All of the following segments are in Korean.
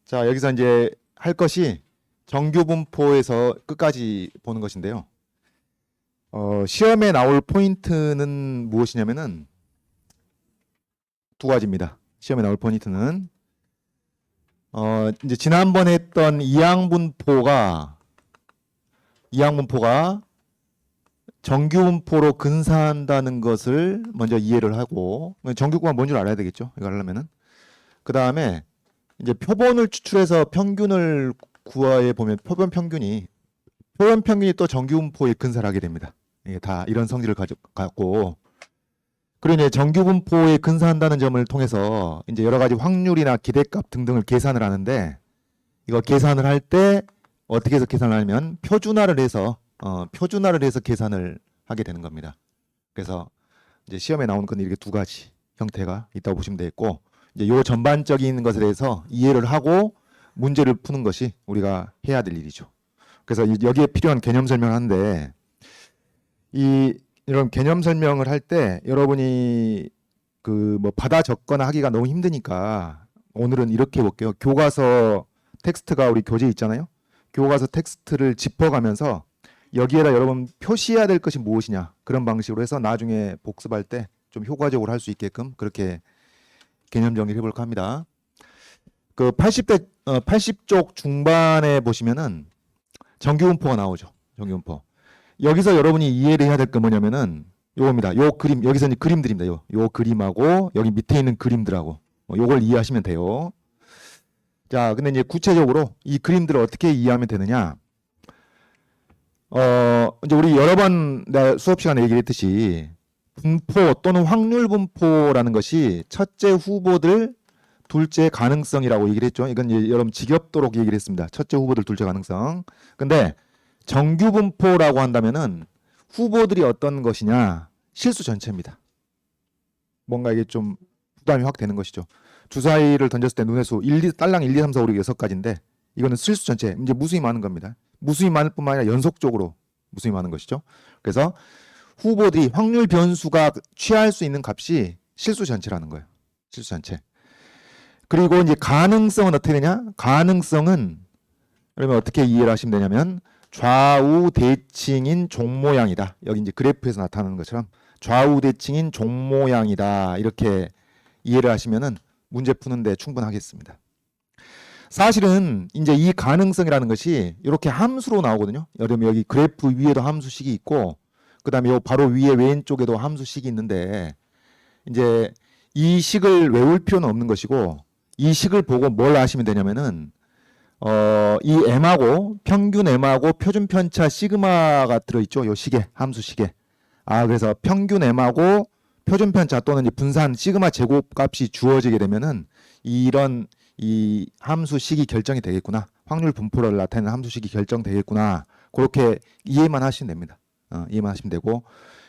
자, 여기서 이제 할 것이 정규 분포에서 끝까지 보는 것인데요. 시험에 나올 포인트는 무엇이냐면은 두 가지입니다. 시험에 나올 포인트는 이제 지난번에 했던 이항분포가 정규 분포로 근사한다는 것을 먼저 이해를 하고, 정규구가 뭔 줄 알아야 되겠죠. 이거 하려면은. 그 다음에 이제 표본을 추출해서 평균을 구하해 보면 표본 평균이 또 정규 분포에 근사를 하게 됩니다. 이게 다 이런 성질을 갖고, 그리고 이제 정규 분포에 근사한다는 점을 통해서 이제 여러 가지 확률이나 기대값 등등을 계산을 하는데, 이거 계산을 할 때 어떻게 해서 계산을 하냐면 표준화를 해서 계산을 하게 되는 겁니다. 그래서 이제 시험에 나오는 건 이렇게 두 가지 형태가 있다고 보시면 되겠고, 이제 요 전반적인 것에 대해서 이해를 하고 문제를 푸는 것이 우리가 해야 될 일이죠. 그래서 여기에 필요한 개념 설명을 하는데, 이런 개념 설명을 할 때 여러분이 그 뭐 받아 적거나 하기가 너무 힘드니까 오늘은 이렇게 해볼게요. 교과서 텍스트가 우리 교재에 있잖아요. 교과서 텍스트를 짚어가면서 여기에다 여러분 표시해야 될 것이 무엇이냐, 그런 방식으로 해서 나중에 복습할 때 좀 효과적으로 할 수 있게끔 그렇게 개념 정리를 해볼까 합니다. 그 80쪽 중반에 보시면은 정규분포가 나오죠. 정규분포. 여기서 여러분이 이해를 해야 될 건 뭐냐면은 요겁니다. 요 그림, 여기서 이제 그림들입니다. 요 그림하고 여기 밑에 있는 그림들하고 요걸 이해하시면 돼요. 자, 근데 이제 구체적으로 이 그림들을 어떻게 이해하면 되느냐? 이제 우리 여러 번 수업 시간에 얘기를 했듯이 분포 또는 확률 분포라는 것이 첫째 후보들, 둘째 가능성이라고 얘기를 했죠. 이건 이제 여러분 지겹도록 얘기를 했습니다. 첫째 후보들, 둘째 가능성. 근데 정규 분포라고 한다면은 후보들이 어떤 것이냐? 실수 전체입니다. 뭔가 이게 좀 부담이 확 되는 것이죠. 주사위를 던졌을 때 눈의 수 딸랑 1, 2, 3, 4, 5, 6, 6가지인데 이거는 실수 전체, 이제 무수히 많은 겁니다. 무수히 많을 뿐만 아니라 연속적으로 무수히 많은 것이죠. 그래서 후보들이 확률 변수가 취할 수 있는 값이 실수 전체라는 거예요. 실수 전체. 그리고 이제 가능성은 어떻게 되냐? 가능성은 그러면 어떻게 이해를 하시면 되냐면 좌우 대칭인 종 모양이다. 여기 이제 그래프에서 나타나는 것처럼 좌우 대칭인 종 모양이다. 이렇게 이해를 하시면은 문제 푸는데 충분하겠습니다. 사실은 이제 이 가능성이라는 것이 이렇게 함수로 나오거든요. 여러분 여기 그래프 위에도 함수식이 있고, 그다음에 요 바로 위에 왼쪽에도 함수식이 있는데, 이제 이 식을 외울 필요는 없는 것이고, 이 식을 보고 뭘 아시면 되냐면은 이 m하고 평균 m하고 표준 편차 시그마가 들어있죠. 요 식에, 함수식에. 그래서 평균 m하고 표준 편차 또는 분산 시그마 제곱값이 주어지게 되면은 이런 이 함수식이 결정이 되겠구나. 확률 분포를 나타내는 함수식이 결정되겠구나. 그렇게 이해만 하시면 됩니다. 이해만 하시면 되고.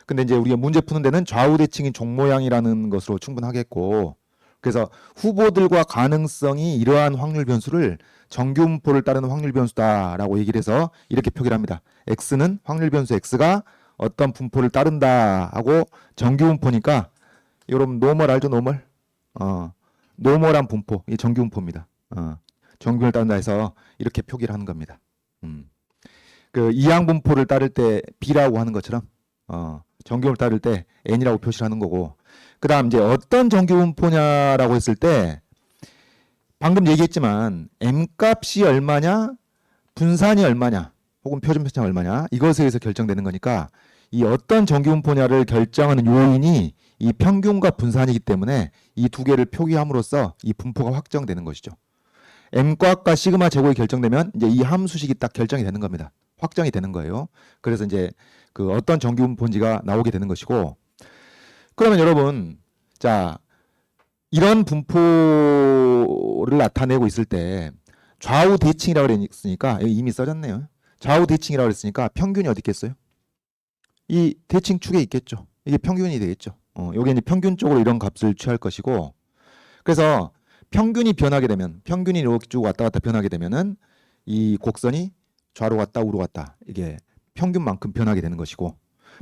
근데 이제 우리가 문제 푸는 데는 좌우 대칭인 종 모양이라는 것으로 충분하겠고, 그래서 후보들과 가능성이 이러한 확률 변수를 정규 분포를 따르는 확률 변수다라고 얘기를 해서 이렇게 표기를 합니다. x는 확률 변수 x가 어떤 분포를 따른다 하고, 정규 분포니까 여러분 노멀 알죠? 노멀? 노멀한 분포, 이 정규 분포입니다. 정규를 따른다 해서 이렇게 표기를 하는 겁니다. 그 이항 분포를 따를 때 b라고 하는 것처럼 정규를 따를 때 n이라고 표시를 하는 거고, 그 다음 이제 어떤 정규 분포냐라고 했을 때 방금 얘기했지만 m 값이 얼마냐, 분산이 얼마냐, 혹은 표준 편차가 얼마냐, 이것에 의해서 결정되는 거니까 이 어떤 정규 분포냐를 결정하는 요인이 이 평균과 분산이기 때문에 이 두 개를 표기함으로써 이 분포가 확정되는 것이죠. m값과 시그마 제곱이 결정되면 이제 이 함수식이 딱 결정이 되는 겁니다. 확정이 되는 거예요. 그래서 이제 그 어떤 정규 분포인지가 나오게 되는 것이고, 그러면 여러분, 자, 이런 분포를 나타내고 있을 때 좌우 대칭이라고 그랬으니까, 여기 이미 써졌네요. 좌우 대칭이라고 그랬으니까 평균이 어디 있겠어요? 이 대칭 축에 있겠죠. 이게 평균이 되겠죠. 여기 이제 평균 쪽으로 이런 값을 취할 것이고, 그래서 평균이 변하게 되면, 평균이 이렇게 쭉 왔다 갔다 변하게 되면은 이 곡선이 좌로 갔다 우로 갔다, 이게 평균만큼 변하게 되는 것이고,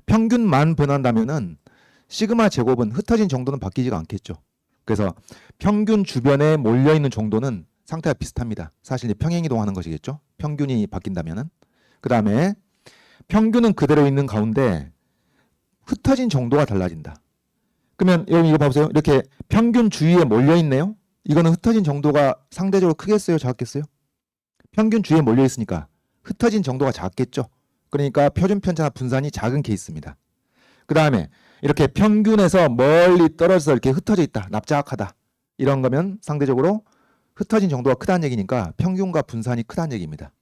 평균만 변한다면은 시그마 제곱은 흩어진 정도는 바뀌지가 않겠죠. 그래서 평균 주변에 몰려있는 정도는 상태가 비슷합니다. 사실 이제 평행이동하는 것이겠죠. 평균이 바뀐다면은. 그 다음에 평균은 그대로 있는 가운데 흩어진 정도가 달라진다. 그러면 여러분 이거 봐보세요. 이렇게 평균 주위에 몰려 있네요. 이거는 흩어진 정도가 상대적으로 크겠어요, 작겠어요? 평균 주위에 몰려 있으니까 흩어진 정도가 작겠죠. 그러니까 표준 편차나 분산이 작은 케이스입니다. 그 다음에 이렇게 평균에서 멀리 떨어져서 이렇게 흩어져 있다, 납작하다, 이런 거면 상대적으로 흩어진 정도가 크다는 얘기니까 평균과 분산이 크다는 얘기입니다.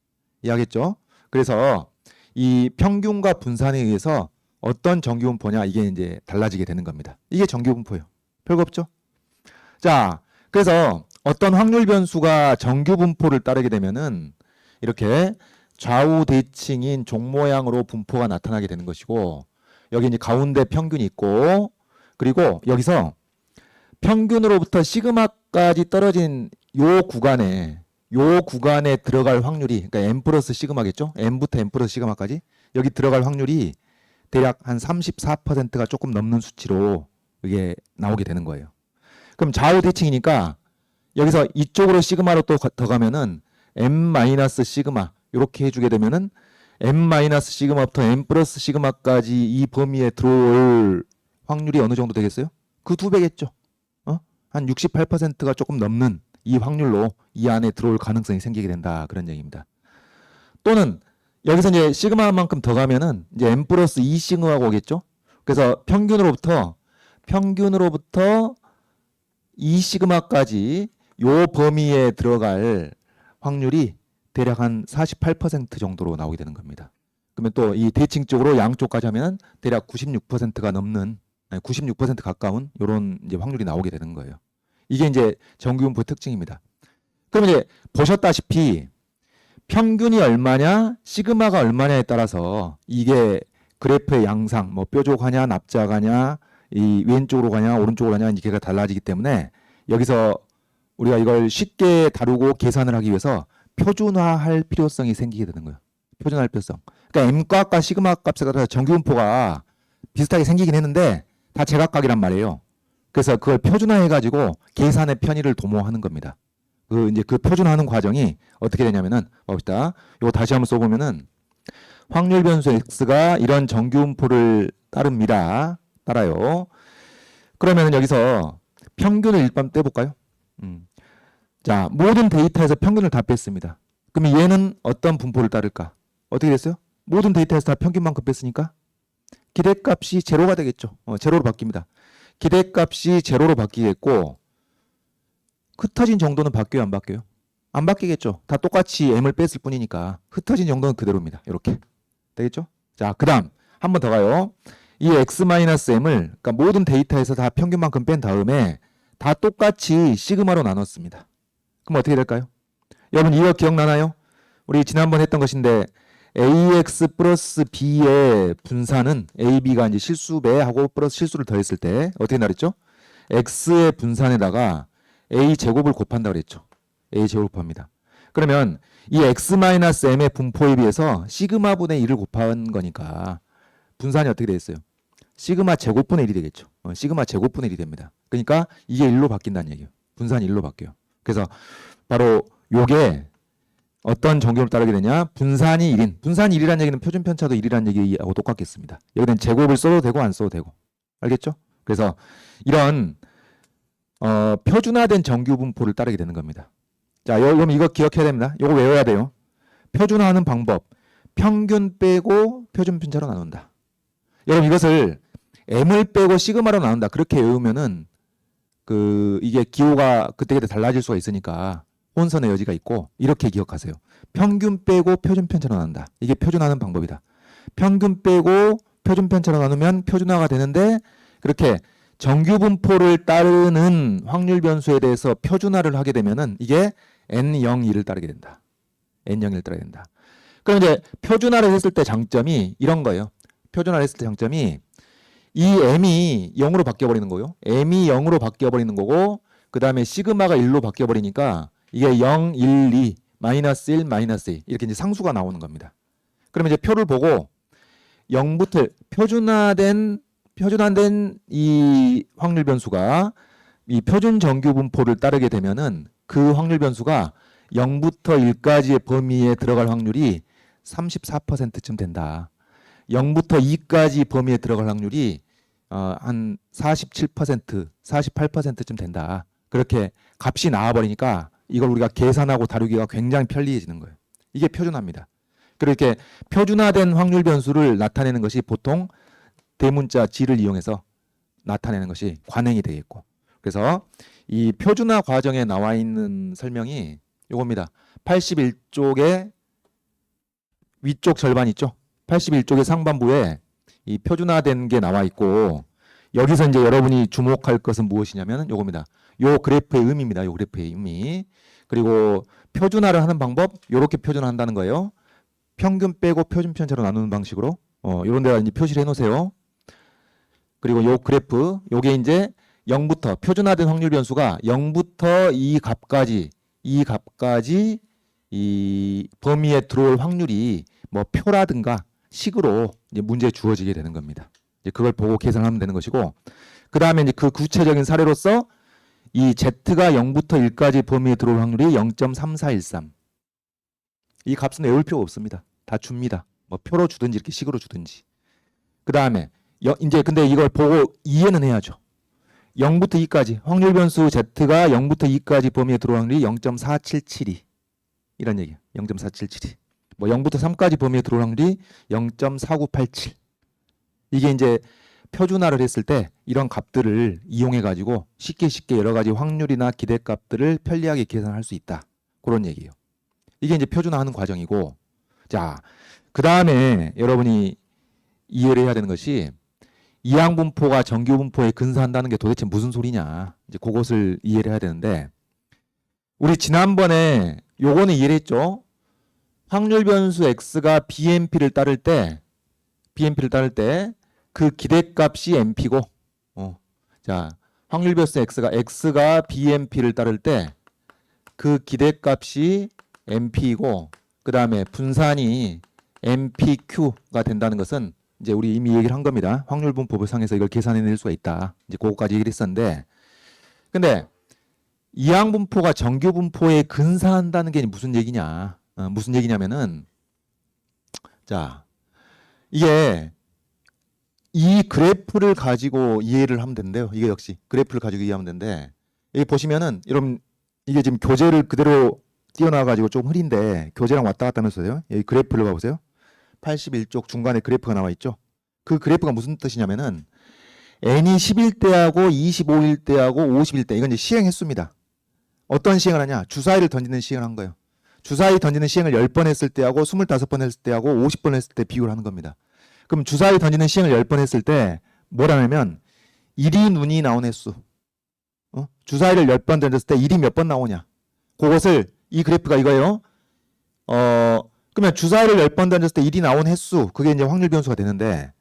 이해하겠죠? 그래서 이 평균과 분산에 의해서 어떤 정규분포냐, 이게 이제 달라지게 되는 겁니다. 이게 정규분포예요. 별거 없죠? 자, 그래서 어떤 확률 변수가 정규분포를 따르게 되면은 이렇게 좌우 대칭인 종 모양으로 분포가 나타나게 되는 것이고, 여기 이제 가운데 평균이 있고, 그리고 여기서 평균으로부터 시그마까지 떨어진 요 구간에 들어갈 확률이, 그러니까 n 플러스 시그마겠죠? n부터 n 플러스 시그마까지 여기 들어갈 확률이 대략 한 34%가 조금 넘는 수치로 이게 나오게 되는 거예요. 그럼 좌우 대칭이니까 여기서 이쪽으로 시그마로 또 더 가면은 n 마이너스 시그마 이렇게 해주게 되면은 n 마이너스 시그마부터 n 플러스 시그마까지 이 범위에 들어올 확률이 어느 정도 되겠어요? 그 2배겠죠. 한 68%가 조금 넘는 이 확률로 이 안에 들어올 가능성이 생기게 된다, 그런 얘기입니다. 또는 여기서 이제 시그마만큼 더 가면은 이제 n 플러스 2 시그마가 오겠죠. 그래서 평균으로부터 2 시그마까지 요 범위에 들어갈 확률이 대략 한 48% 정도로 나오게 되는 겁니다. 그러면 또 이 대칭 쪽으로 양쪽까지 하면 대략 96%가 넘는, 96% 가까운 이런 이제 확률이 나오게 되는 거예요. 이게 이제 정규분포의 특징입니다. 그럼 이제 보셨다시피 평균이 얼마냐, 시그마가 얼마냐에 따라서 이게 그래프의 양상, 뭐 뾰족하냐, 납작하냐, 이 왼쪽으로 가냐, 오른쪽으로 가냐, 이게가 달라지기 때문에 여기서 우리가 이걸 쉽게 다루고 계산을 하기 위해서 표준화할 필요성이 생기게 되는 거예요. 표준화할 필요성. 그러니까 m값과 시그마 값에 따라서 정규분포가 비슷하게 생기긴 했는데 다 제각각이란 말이에요. 그래서 그걸 표준화해가지고 계산의 편의를 도모하는 겁니다. 이제 그 표준화하는 과정이 어떻게 되냐면은, 봅시다. 이거 다시 한번 써보면은, 확률 변수 x가 이런 정규분포를 따라요. 그러면은 여기서 평균을 일단 떼볼까요? 자, 모든 데이터에서 평균을 다 뺐습니다. 그러면 얘는 어떤 분포를 따를까? 어떻게 됐어요? 모든 데이터에서 다 평균만큼 뺐으니까 기대값이 제로가 되겠죠. 제로로 바뀝니다. 기대값이 제로로 바뀌겠고, 흩어진 정도는 바뀌어요, 안 바뀌어요? 안 바뀌겠죠. 다 똑같이 m을 뺐을 뿐이니까 흩어진 정도는 그대로입니다. 이렇게 되겠죠? 자, 그 다음 한 번 더 가요. 이 x-m을, 그러니까 모든 데이터에서 다 평균만큼 뺀 다음에 다 똑같이 시그마로 나눴습니다. 그럼 어떻게 될까요? 여러분 이거 기억나나요? 우리 지난번 했던 것인데 ax 플러스 b의 분산은 ab가 이제 실수배하고 플러스 실수를 더했을 때 어떻게 나랬죠? x의 분산에다가 a 제곱을 곱한다고 그랬죠. a 제곱을 곱합니다. 그러면 이 x-m의 분포에 비해서 시그마분의 1을 곱한 거니까 분산이 어떻게 되겠어요? 시그마 제곱분의 1이 되겠죠. 시그마 제곱분의 1이 됩니다. 그러니까 이게 1로 바뀐다는 얘기예요. 분산이 1로 바뀌어요. 그래서 바로 요게 어떤 정규를 따르게 되냐? 분산이 1인. 분산이 1이라는 얘기는 표준 편차도 1이라는 얘기하고 똑같겠습니다. 여기는 제곱을 써도 되고 안 써도 되고. 알겠죠? 그래서 이런 표준화된 정규 분포를 따르게 되는 겁니다. 자, 여러분 이거 기억해야 됩니다. 이거 외워야 돼요. 표준화하는 방법. 평균 빼고 표준 편차로 나눈다. 여러분 이것을 m을 빼고 시그마로 나눈다. 그렇게 외우면은 이게 기호가 그때그때 달라질 수가 있으니까 혼선의 여지가 있고, 이렇게 기억하세요. 평균 빼고 표준 편차로 나눈다. 이게 표준화하는 방법이다. 평균 빼고 표준 편차로 나누면 표준화가 되는데, 그렇게 정규 분포를 따르는 확률 변수에 대해서 표준화를 하게 되면은 이게 n02를 따르게 된다. n01을 따르게 된다. 그럼 이제 표준화를 했을 때 장점이 이런 거예요. 표준화를 했을 때 장점이 이 m이 0으로 바뀌어 버리는 거예요. m이 0으로 바뀌어 버리는 거고, 그 다음에 시그마가 1로 바뀌어 버리니까 이게 0, 1, 2, 마이너스 1, 마이너스 2 이렇게 이제 상수가 나오는 겁니다. 그러면 이제 표를 보고 0부터 표준화된 이 확률 변수가 이 표준 정규 분포를 따르게 되면은 그 확률 변수가 0부터 1까지의 범위에 들어갈 확률이 34%쯤 된다. 0부터 2까지 범위에 들어갈 확률이 한 47%, 48%쯤 된다. 그렇게 값이 나와버리니까 이걸 우리가 계산하고 다루기가 굉장히 편리해지는 거예요. 이게 표준화입니다. 그렇게 표준화된 확률 변수를 나타내는 것이 보통 대문자 G를 이용해서 나타내는 것이 관행이 되겠고, 그래서 이 표준화 과정에 나와 있는 설명이 이겁니다. 81쪽에 위쪽 절반 있죠? 81쪽의 상반부에 이 표준화된 게 나와 있고, 여기서 이제 여러분이 주목할 것은 무엇이냐면 요겁니다. 요 그래프의 의미입니다. 요 그래프의 의미. 그리고 표준화를 하는 방법, 요렇게 표준화한다는 거예요. 평균 빼고 표준 편차로 나누는 방식으로 요런 데다 이제 표시를 해 놓으세요. 그리고 요 그래프, 요게 이제 0부터 표준화된 확률 변수가 0부터 이 값까지 이 범위에 들어올 확률이 뭐 표라든가 식으로 이제 문제에 주어지게 되는 겁니다. 이제 그걸 보고 계산하면 되는 것이고, 그 다음에 이제 그 구체적인 사례로서 이 Z가 0부터 1까지 범위에 들어올 확률이 0.3413. 이 값은 외울 필요가 없습니다. 다 줍니다. 뭐 표로 주든지 이렇게 식으로 주든지. 그 다음에 이제 근데 이걸 보고 이해는 해야죠. 0부터 2까지 확률 변수 Z가 0부터 2까지 범위에 들어올 확률이 0.4772 이런 얘기예요. 0.4772. 뭐 0부터 3까지 범위에 들어올 확률이 0.4987. 이게 이제 표준화를 했을 때 이런 값들을 이용해 가지고 쉽게 여러 가지 확률이나 기대값들을 편리하게 계산할 수 있다. 그런 얘기예요. 이게 이제 표준화하는 과정이고, 자, 그 다음에 여러분이 이해를 해야 되는 것이 이항분포가 정규분포에 근사한다는 게 도대체 무슨 소리냐. 이제 그것을 이해를 해야 되는데, 우리 지난번에 요거는 이해를 했죠. 확률 변수 x가 BMP를 따를 때 그 기대값이 MP고, 자, 확률 변수 x가 BMP를 따를 때 그 기대값이 MP이고, 그 다음에 분산이 MPQ가 된다는 것은 이제 우리 이미 얘기를 한 겁니다. 확률 분포상에서 이걸 계산해낼 수가 있다. 이제 그거까지 얘기를 했었는데, 근데 이항 분포가 정규 분포에 근사한다는 게 무슨 얘기냐? 무슨 얘기냐면은, 자, 이게 이 그래프를 가지고 이해를 하면 된대요. 이게 역시 그래프를 가지고 이해하면 되는데, 여기 보시면은 여러분 이게 지금 교재를 그대로 띄워놔가지고 좀 흐린데 교재랑 왔다 갔다 하면서 요 여기 그래프를 봐보세요. 81쪽 중간에 그래프가 나와 있죠. 그 그래프가 무슨 뜻이냐면은 n이 11대하고 25일대하고 50일대, 이건 이제 시행 횟수입니다. 어떤 시행을 하냐? 주사위를 던지는 시행을 한 거예요. 주사위 던지는 시행을 10번 했을 때하고 25번 했을 때하고 50번 했을 때 비교를 하는 겁니다. 그럼 주사위 던지는 시행을 10번 했을 때 뭐라냐면 1이 눈이 나온 횟수. 주사위를 10번 던졌을 때 1이 몇 번 나오냐? 그것을 이 그래프가 이거예요. 그러면 주사위를 10번 던졌을 때 1이 나온 횟수, 그게 이제 확률 변수가 되는데,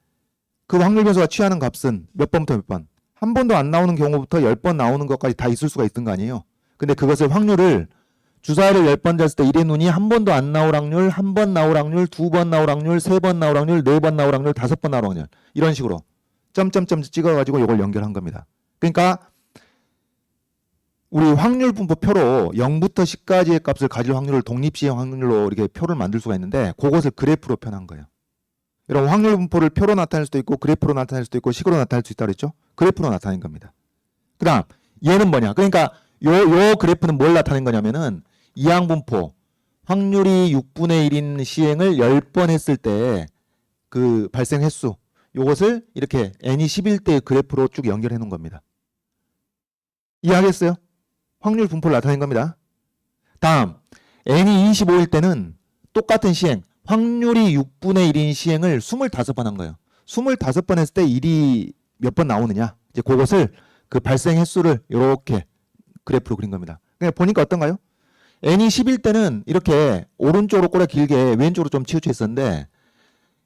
그 확률 변수가 취하는 값은 몇 번부터 몇 번? 한 번도 안 나오는 경우부터 10번 나오는 것까지 다 있을 수가 있던 거 아니에요. 근데 그것을 확률을 주사위를 10번 졌을 때 1의 눈이 한 번도 안 나올 확률, 한 번 나올 확률, 두 번 나올 확률, 세 번 나올 확률, 네 번 나올 확률, 다섯 번 나올 확률, 이런 식으로 점점점 찍어가지고 이걸 연결한 겁니다. 그러니까 우리 확률 분포표로 0부터 10까지의 값을 가질 확률을 독립시행 확률로 이렇게 표를 만들 수가 있는데, 그것을 그래프로 표현한 거예요. 여러분 확률 분포를 표로 나타낼 수도 있고 그래프로 나타낼 수도 있고 식으로 나타낼 수 있다고 그랬죠? 그래프로 나타낸 겁니다. 그 다음 얘는 뭐냐? 그러니까 요 그래프는 뭘 나타낸 거냐면은 이항 분포 확률이 6분의 1인 시행을 10번 했을 때 그 발생 횟수, 요것을 이렇게 n이 11대의 그래프로 쭉 연결해 놓은 겁니다. 이해하겠어요? 확률 분포를 나타낸 겁니다. 다음 n이 25일 때는 똑같은 시행, 확률이 6분의 1인 시행을 25번 한 거예요. 25번 했을 때 1이 몇 번 나오느냐, 이제 그것을 그 발생 횟수를 이렇게 그래프로 그린 겁니다. 그냥 보니까 어떤가요? n이 10일 때는 이렇게 오른쪽으로 꼬리 길게 왼쪽으로 좀 치우쳐 있었는데,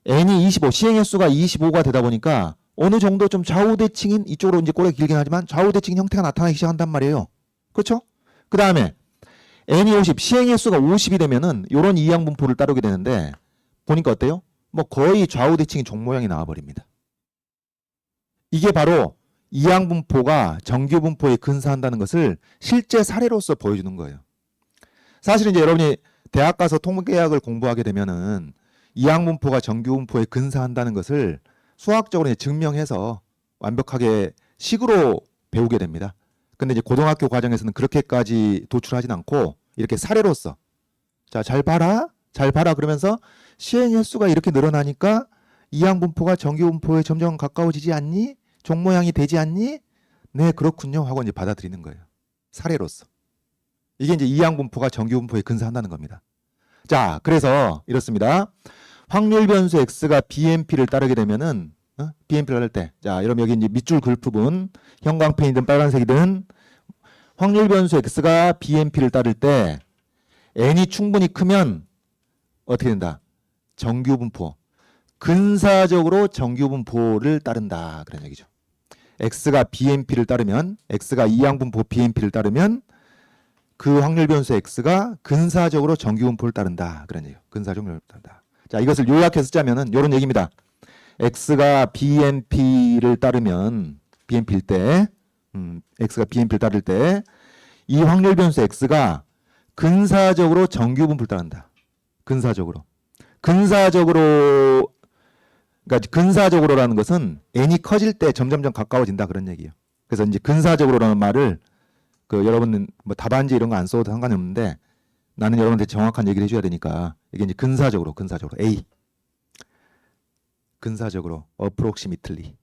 n이 25, 시행 횟수가 25가 되다 보니까 어느 정도 좀 좌우대칭인, 이쪽으로 이제 꼬리 길긴 하지만 좌우대칭 형태가 나타나기 시작한단 말이에요. 그렇죠? 그 다음에 n이 50, 시행 횟수가 50이 되면은 이런 이항 분포를 따르게 되는데, 보니까 어때요? 뭐 거의 좌우대칭이 종 모양이 나와버립니다. 이게 바로 이항분포가 정규분포에 근사한다는 것을 실제 사례로서 보여주는 거예요. 사실은 이제 여러분이 대학 가서 통계학을 공부하게 되면은 이항분포가 정규분포에 근사한다는 것을 수학적으로 이제 증명해서 완벽하게 식으로 배우게 됩니다. 근데 이제 고등학교 과정에서는 그렇게까지 도출하진 않고 이렇게 사례로서 자, 잘 봐라 그러면서 시행 횟수가 이렇게 늘어나니까 이항분포가 정규분포에 점점 가까워지지 않니? 종 모양이 되지 않니? 네, 그렇군요 하고 이제 받아들이는 거예요. 사례로서. 이게 이제 이항분포가 정규분포에 근사한다는 겁니다. 자, 그래서 이렇습니다. 확률 변수 x가 BMP를 따르게 되면은 BMP를 따를 때, 자, 여러분 여기 이제 밑줄 글프분 형광펜이든 빨간색이든 확률 변수 x가 BMP를 따를 때 n이 충분히 크면 어떻게 된다? 정규분포. 근사적으로 정규분포를 따른다 그런 얘기죠. x가 BMP를 따르면 x가 이항분포 BMP를 따르면 그 확률 변수 x가 근사적으로 정규분포를 따른다 그런 얘기예요. 근사적으로 따른다. 자, 이것을 요약해서 짜면은 이런 얘기입니다. x가 BMP를 따르면 BMP일 때 x가 BMP를 따를 때 이 확률 변수 x가 근사적으로 정규분포를 따른다. 근사적으로. 그러니까 근사적으로라는 것은 n이 커질 때 점점점 가까워진다 그런 얘기예요. 그래서 이제 근사적으로라는 말을 여러분은 뭐 답안지 이런 거 안 써도 상관이 없는데 나는 여러분한테 정확한 얘기를 해줘야 되니까 이게 이제 근사적으로 A 근사적으로 approximately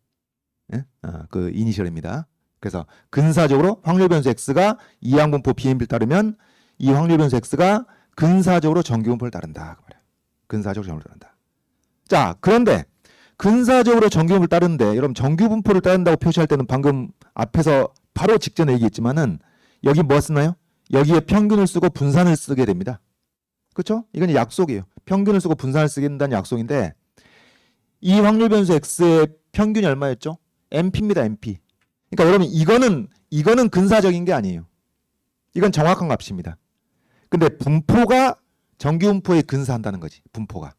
예? 그 이니셜입니다. 그래서 근사적으로 확률 변수 x가 이항분포 BMP를 따르면 이 확률 변수 x가 근사적으로 정규분포를 따른다 그 말이에요. 근사적으로 정규분포를 따른다. 자, 그런데 근사적으로 정규분포를 따르는데 여러분 정규분포를 따른다고 표시할 때는 방금 앞에서 바로 직전에 얘기했지만은 여기 뭐 쓰나요? 여기에 평균을 쓰고 분산을 쓰게 됩니다. 그렇죠? 이건 약속이에요. 평균을 쓰고 분산을 쓰게 된다는 약속인데 이 확률 변수 x의 평균이 얼마였죠? MP입니다. MP. 그러니까 여러분 이거는 근사적인 게 아니에요. 이건 정확한 값입니다. 근데 분포가 정규분포에 근사한다는 거지. 분포가.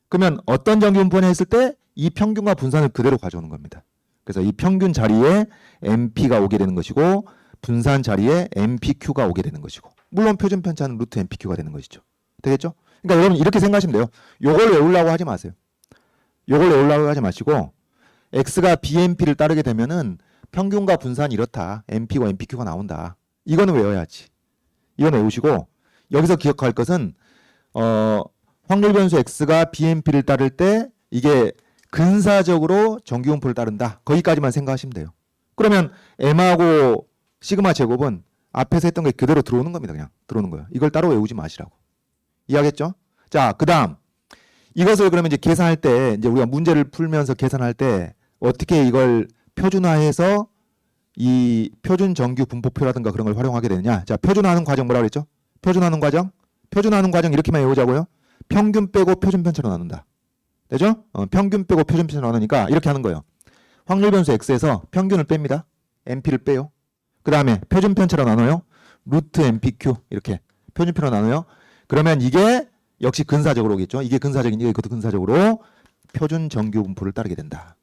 그러면 어떤 정규분포냐 했을 때 이 평균과 분산을 그대로 가져오는 겁니다. 그래서 이 평균 자리에 MP가 오게 되는 것이고 분산 자리에 MPQ가 오게 되는 것이고 물론 표준 편차는 루트 MPQ가 되는 것이죠. 되겠죠? 그러니까 여러분 이렇게 생각하시면 돼요. 요걸 외우려고 하지 마세요. 요걸 외우려고 하지 마시고 X가 BMP를 따르게 되면은 평균과 분산이 이렇다. MP와 MPQ가 나온다. 이거는 외워야지. 이건 외우시고 여기서 기억할 것은 확률 변수 X가 BMP를 따를 때 이게 근사적으로 정규분포를 따른다. 거기까지만 생각하시면 돼요. 그러면 M하고 시그마 제곱은 앞에서 했던 게 그대로 들어오는 겁니다. 그냥 들어오는 거예요. 이걸 따로 외우지 마시라고. 이해하겠죠? 자, 그다음 이것을 그러면 이제 계산할 때 이제 우리가 문제를 풀면서 계산할 때 어떻게 이걸 표준화해서 이 표준 정규 분포표라든가 그런 걸 활용하게 되느냐? 자, 표준화하는 과정 뭐라 그랬죠? 표준화하는 과정 이렇게만 외우자고요. 평균 빼고 표준 편차로 나눈다. 되죠? 평균 빼고 표준 편차로 나누니까 이렇게 하는 거예요. 확률 변수 x에서 평균을 뺍니다. MP를 빼요. 그 다음에 표준 편차로 나눠요. 루트 MPQ 이렇게 표준 편차로 나눠요. 그러면 이게 역시 근사적으로 오겠죠. 이게 근사적이니까 이것도 근사적으로 표준 정규 분포를 따르게 된다.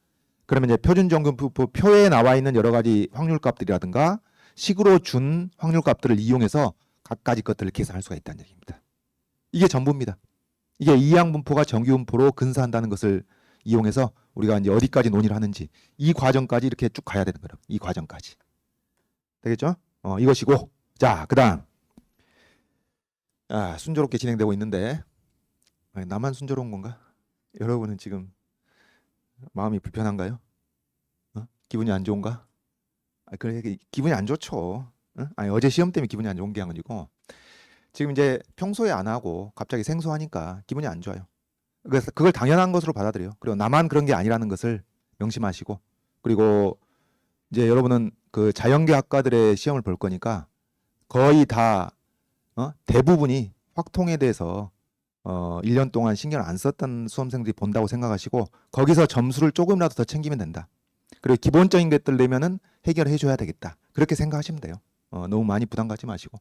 그러면 이제 표준 정규 분포 표에 나와 있는 여러 가지 확률 값들이라든가 식으로 준 확률 값들을 이용해서 각가지 것들을 계산할 수가 있다는 얘기입니다. 이게 전부입니다. 이게 이항분포가 정규분포로 근사한다는 것을 이용해서 우리가 이제 어디까지 논의를 하는지 이 과정까지 이렇게 쭉 가야 되는 거예요. 이 과정까지. 되겠죠? 이것이고 자, 그다음 순조롭게 진행되고 있는데 나만 순조로운 건가? 여러분은 지금 마음이 불편한가요? 기분이 안 좋은가? 그래 기분이 안 좋죠. 아니 어제 시험 때문에 기분이 안 좋은 게 아니고 지금 이제 평소에 안 하고 갑자기 생소하니까 기분이 안 좋아요. 그래서 그걸 당연한 것으로 받아들여요. 그리고 나만 그런 게 아니라는 것을 명심하시고 그리고 이제 여러분은 그 자연계학과들의 시험을 볼 거니까 거의 다 대부분이 확통에 대해서 1년 동안 신경을 안 썼던 수험생들이 본다고 생각하시고 거기서 점수를 조금이라도 더 챙기면 된다. 그리고 기본적인 것들 내면은 해결해 줘야 되겠다. 그렇게 생각하시면 돼요. 너무 많이 부담 갖지 마시고.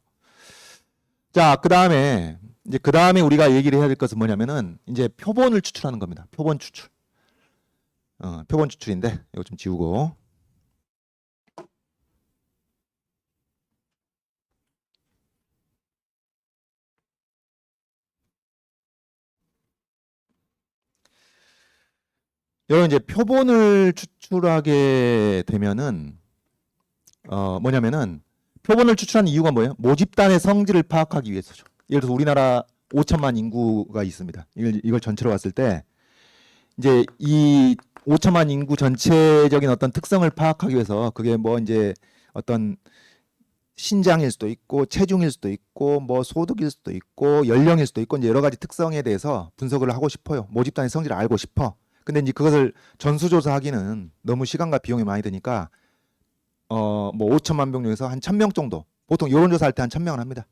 자, 그다음에 우리가 얘기를 해야 될 것은 뭐냐면은 이제 표본을 추출하는 겁니다. 표본 추출. 표본 추출인데 이거 좀 지우고 여러분 이제 표본을 추출하게 되면은 뭐냐면은 표본을 추출한 이유가 뭐예요? 모집단의 성질을 파악하기 위해서죠. 예를 들어서 우리나라 5천만 인구가 있습니다. 이걸 전체로 봤을 때 이제 이 5천만 인구 전체적인 어떤 특성을 파악하기 위해서 그게 뭐 이제 어떤 신장일 수도 있고 체중일 수도 있고 뭐 소득일 수도 있고 연령일 수도 있고 이제 여러 가지 특성에 대해서 분석을 하고 싶어요. 모집단의 성질을 알고 싶어. 근데 이제 그것을 전수조사하기는 너무 시간과 비용이 많이 드니까 뭐 5천만 명 중에서 한 1,000명 정도 보통 여론조사할 때 한 1,000명을 합니다.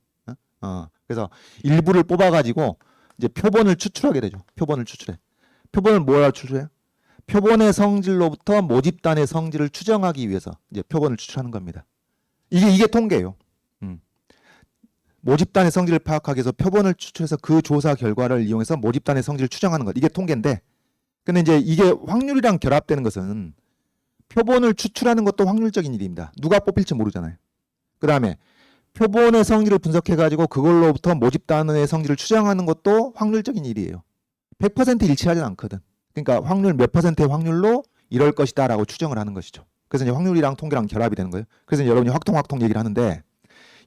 그래서 일부를 뽑아가지고 이제 표본을 추출하게 되죠. 표본을 추출해. 표본을 뭐라 추출해요? 표본의 성질로부터 모집단의 성질을 추정하기 위해서 이제 표본을 추출하는 겁니다. 이게 통계예요. 모집단의 성질을 파악하기 위해서 표본을 추출해서 그 조사 결과를 이용해서 모집단의 성질을 추정하는 것. 이게 통계인데, 근데 이제 이게 확률이랑 결합되는 것은 표본을 추출하는 것도 확률적인 일입니다. 누가 뽑힐지 모르잖아요. 그 다음에 표본의 성질을 분석해가지고 그걸로부터 모집단의 성질을 추정하는 것도 확률적인 일이에요. 100% 일치하진 않거든. 그러니까 확률 몇 퍼센트의 확률로 이럴 것이다 라고 추정을 하는 것이죠. 그래서 이제 확률이랑 통계랑 결합이 되는 거예요. 그래서 이제 여러분이 확통 얘기를 하는데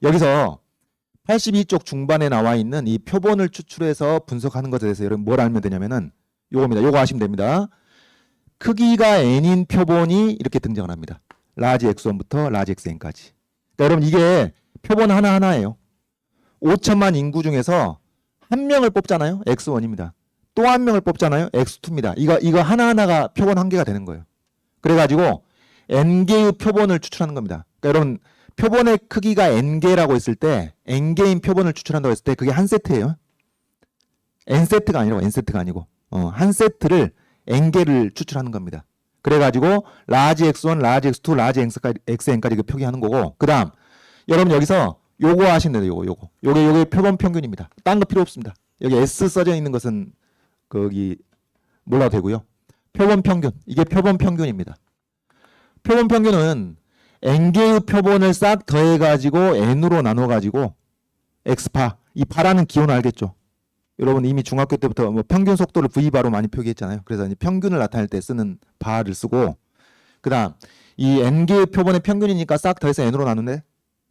여기서 82쪽 중반에 나와 있는 이 표본을 추출해서 분석하는 것에 대해서 여러분 뭘 알면 되냐면은 요겁니다. 요거 아시면 됩니다. 크기가 n인 표본이 이렇게 등장을 합니다. 라지 x1부터 라지 xn까지. 그러니까 여러분 이게 표본 하나하나예요. 5천만 인구 중에서 한 명을 뽑잖아요. x1입니다. 또 한 명을 뽑잖아요. x2입니다. 이거 하나하나가 표본 한 개가 되는 거예요. 그래가지고 n개의 표본을 추출하는 겁니다. 그러니까 여러분 표본의 크기가 n개라고 했을 때 n개인 표본을 추출한다고 했을 때 그게 한 세트예요. n세트가 아니라고 n세트가 아니고 한 세트를 n개를 추출하는 겁니다. 그래가지고 라지 x1, 라지 x2, 라지 xn까지 그 표기하는 거고 그 다음 여러분 여기서 요거 하시면 돼요. 요게 표본 평균입니다. 딴 거 필요 없습니다. 여기 S 써져 있는 것은 거기 몰라도 되고요. 표본 평균 이게 표본 평균입니다. 표본 평균은 n개의 표본을 싹 더해가지고 n으로 나눠가지고 x파 이 파라는 기호는 알겠죠? 여러분 이미 중학교 때부터 뭐 평균 속도를 v바로 많이 표기했잖아요. 그래서 이제 평균을 나타낼 때 쓰는 바를 쓰고 그 다음 이 n개의 표본의 평균이니까 싹 더해서 n으로 나누는데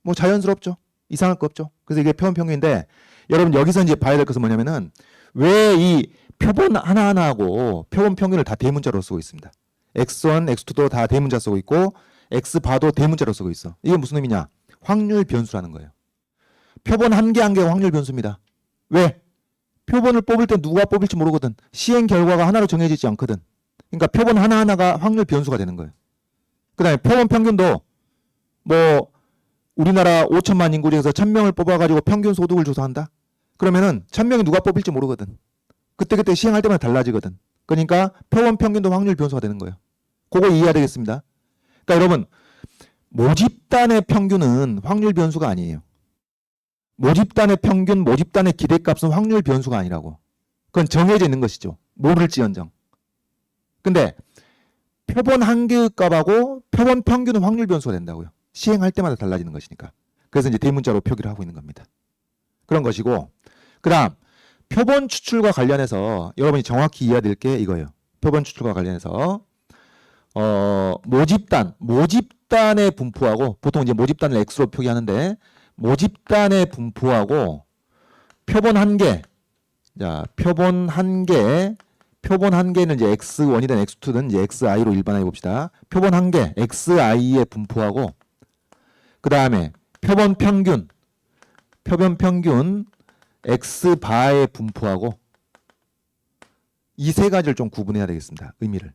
뭐 자연스럽죠. 이상할 거 없죠. 그래서 이게 표본 평균인데 여러분 여기서 이제 봐야 될 것은 뭐냐면은 왜 이 표본 하나하나하고 표본 평균을 다 대문자로 쓰고 있습니다. x1, x2도 다 대문자 쓰고 있고 x바도 대문자로 쓰고 있어. 이게 무슨 의미냐? 확률 변수라는 거예요. 표본 한 개 한 개가 확률 변수입니다. 왜? 표본을 뽑을 때 누가 뽑을지 모르거든. 시행 결과가 하나로 정해지지 않거든. 그러니까 표본 하나하나가 확률 변수가 되는 거예요. 그 다음에 표본 평균도 뭐 우리나라 5천만 인구 중에서 1,000명을 뽑아가지고 평균 소득을 조사한다? 그러면은 1,000명이 누가 뽑힐지 모르거든. 그때 시행할 때마다 달라지거든. 그러니까 표본 평균도 확률 변수가 되는 거예요. 그거 이해해야 되겠습니다. 그러니까 여러분 모집단의 평균은 확률 변수가 아니에요. 모집단의 평균, 모집단의 기대값은 확률 변수가 아니라고. 그건 정해져 있는 것이죠. 모를지언정. 근데 표본 한 개의 값하고 표본 평균은 확률 변수가 된다고요. 시행할 때마다 달라지는 것이니까. 그래서 이제 대문자로 표기를 하고 있는 겁니다. 그런 것이고 그 다음 표본 추출과 관련해서 여러분이 정확히 이해해야 될 게 이거예요. 표본 추출과 관련해서 모집단의 분포하고 보통 이제 모집단을 X로 표기하는데 모집단의 분포하고 표본 한 개, 자 표본 한 개는 이제 X1이든 X2든 이제 XI로 일반화해 봅시다. 표본 한 개, XI의 분포하고 그 다음에 표본 평균 X바의 분포하고 이 세 가지를 좀 구분해야 되겠습니다. 의미를.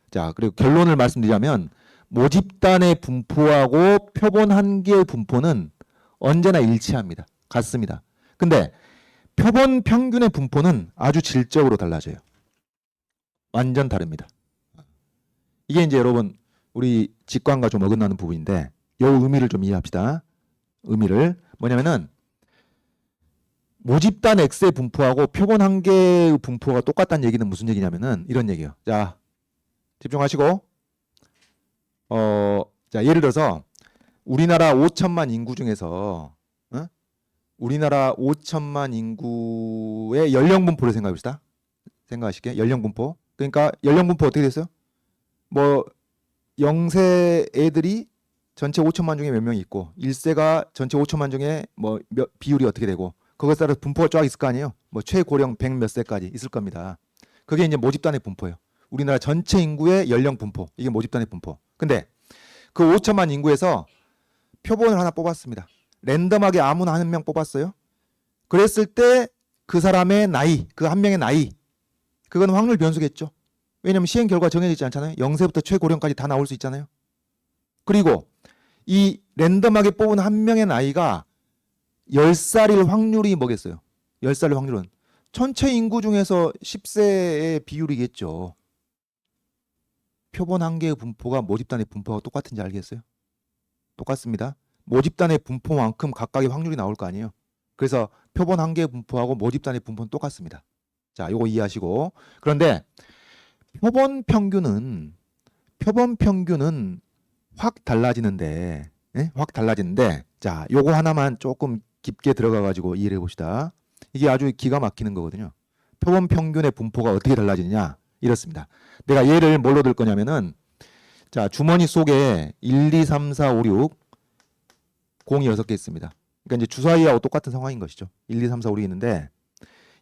자, 그리고 결론을 말씀드리자면 모집단의 분포하고 표본 한 개의 분포는 언제나 일치합니다. 같습니다. 근데 표본 평균의 분포는 아주 질적으로 달라져요. 완전 다릅니다. 이게 이제 여러분 우리 직관과 좀 어긋나는 부분인데 이 의미를 좀 이해합시다. 의미를 뭐냐면은 모집단 X의 분포하고 표본 한 개의 분포가 똑같다는 얘기는 무슨 얘기냐면은 이런 얘기예요. 자, 집중하시고 자 예를 들어서 우리나라 5천만 인구 중에서 우리나라 5천만 인구의 연령 분포를 생각해 봅시다. 생각하실게. 연령 분포. 그러니까 연령 분포 어떻게 됐어요? 뭐 0세 애들이 전체 5천만 중에 몇 명이 있고 1세가 전체 5천만 중에 뭐 비율이 어떻게 되고 그것에 따라 분포가 쫙 있을 거 아니에요. 뭐 최고령 100 몇 세까지 있을 겁니다. 그게 이제 모집단의 분포예요. 우리나라 전체 인구의 연령 분포. 이게 모집단의 분포. 근데 그 5천만 인구에서 표본을 하나 뽑았습니다. 랜덤하게 아무나 한 명 뽑았어요. 그랬을 때 그 사람의 나이, 그 한 명의 나이, 그건 확률 변수겠죠. 왜냐하면 시행 결과 정해져 있지 않잖아요. 0세부터 최고령까지 다 나올 수 있잖아요. 그리고 이 랜덤하게 뽑은 한 명의 나이가 10살일 확률이 뭐겠어요? 10살일 확률은 전체 인구 중에서 10세의 비율이겠죠. 표본 한 개의 분포가 모집단의 분포와 똑같은지 알겠어요? 똑같습니다. 모집단의 분포만큼 각각의 확률이 나올 거 아니에요. 그래서 표본 한 개의 분포하고 모집단의 분포는 똑같습니다. 자, 이거 이해하시고. 그런데 표본 평균은 확 달라지는데, 예? 확 달라지는데, 자, 요거 하나만 조금 깊게 들어가 가지고 이해를 해봅시다. 이게 아주 기가 막히는 거거든요. 표본 평균의 분포가 어떻게 달라지느냐? 이렇습니다. 내가 얘를 뭘로 들 거냐면은, 자, 주머니 속에 1, 2, 3, 4, 5, 6 공이 6개 있습니다. 그러니까 이제 주사위하고 똑같은 상황인 것이죠. 1, 2, 3, 4, 5, 6 있는데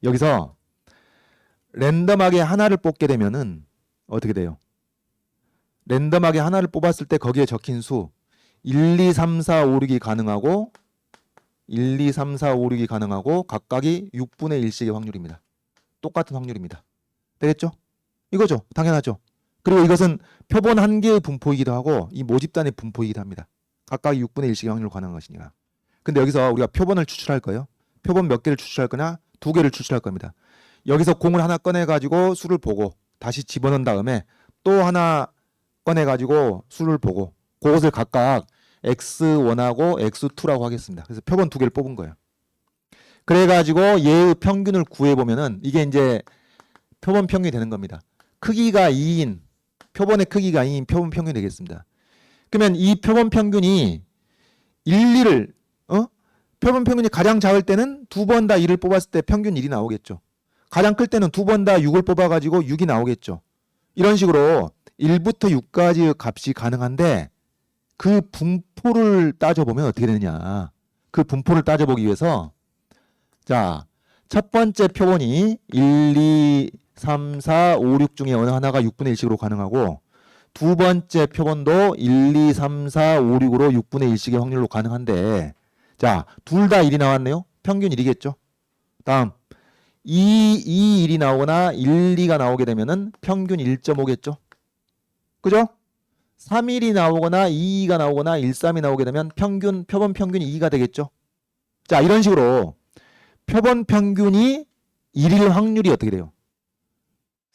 여기서 랜덤하게 하나를 뽑게 되면은 어떻게 돼요? 랜덤하게 하나를 뽑았을 때 거기에 적힌 수 1, 2, 3, 4, 5, 6이 가능하고 1, 2, 3, 4, 5, 6이 가능하고 각각이 6분의 1씩의 확률입니다. 똑같은 확률입니다. 되겠죠? 이거죠. 당연하죠. 그리고 이것은 표본 한 개의 분포이기도 하고 이 모집단의 분포이기도 합니다. 각각이 6분의 1씩의 확률로 가능한 것이니까. 근데 여기서 우리가 표본을 추출할 거예요. 표본 몇 개를 추출할 거냐? 2개를 추출할 겁니다. 여기서 공을 하나 꺼내가지고 수를 보고 다시 집어넣은 다음에 또 하나 꺼내가지고 수를 보고 그것을 각각 x1하고 x2라고 하겠습니다. 그래서 표본 2개를 뽑은 거예요. 그래가지고 얘의 평균을 구해보면은 이게 이제 표본 평균이 되는 겁니다. 크기가 2인, 표본의 크기가 2인 표본 평균이 되겠습니다. 그러면 이 표본 평균이 1, 2를 표본 평균이 가장 작을 때는 2번 다 1을 뽑았을 때 평균 1이 나오겠죠. 가장 클 때는 2번 다 6을 뽑아가지고 6이 나오겠죠. 이런 식으로 1부터 6까지의 값이 가능한데 그 분포를 따져보면 어떻게 되느냐. 그 분포를 따져보기 위해서 자, 첫 번째 표본이 1, 2, 3, 4, 5, 6 중에 어느 하나가 6분의 1씩으로 가능하고 두 번째 표본도 1, 2, 3, 4, 5, 6으로 6분의 1씩의 확률로 가능한데 자, 둘 다 1이 나왔네요. 평균 1이겠죠. 다음 2, 1이 나오거나 1, 2가 나오게 되면은 평균 1.5겠죠. 그죠? 3, 1이 나오거나 2, 2가 나오거나 1, 3이 나오게 되면 표본 평균이 2가 되겠죠. 자, 이런 식으로 표본 평균이 1일 확률이 어떻게 돼요?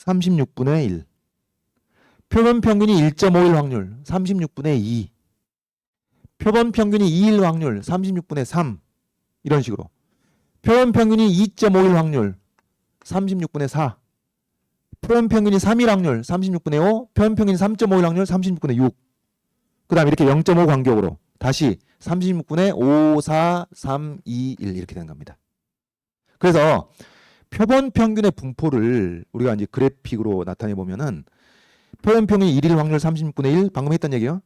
36분의 1. 표본 평균이 1.5일 확률 36분의 2. 표본 평균이 2일 확률 36분의 3. 이런 식으로. 표본 평균이 2.5일 확률 36분의 4. 표본 평균이 3일 확률 36분의 5. 표본 평균이 3.5일 확률 36분의 6. 그 다음에 이렇게 0.5 간격으로 다시 36분의 5, 4, 3, 2, 1 이렇게 된 겁니다. 그래서 표본 평균의 분포를 우리가 이제 그래픽으로 나타내 보면은 표본 평균이 1일 확률 36분의 1 방금 했던 얘기요.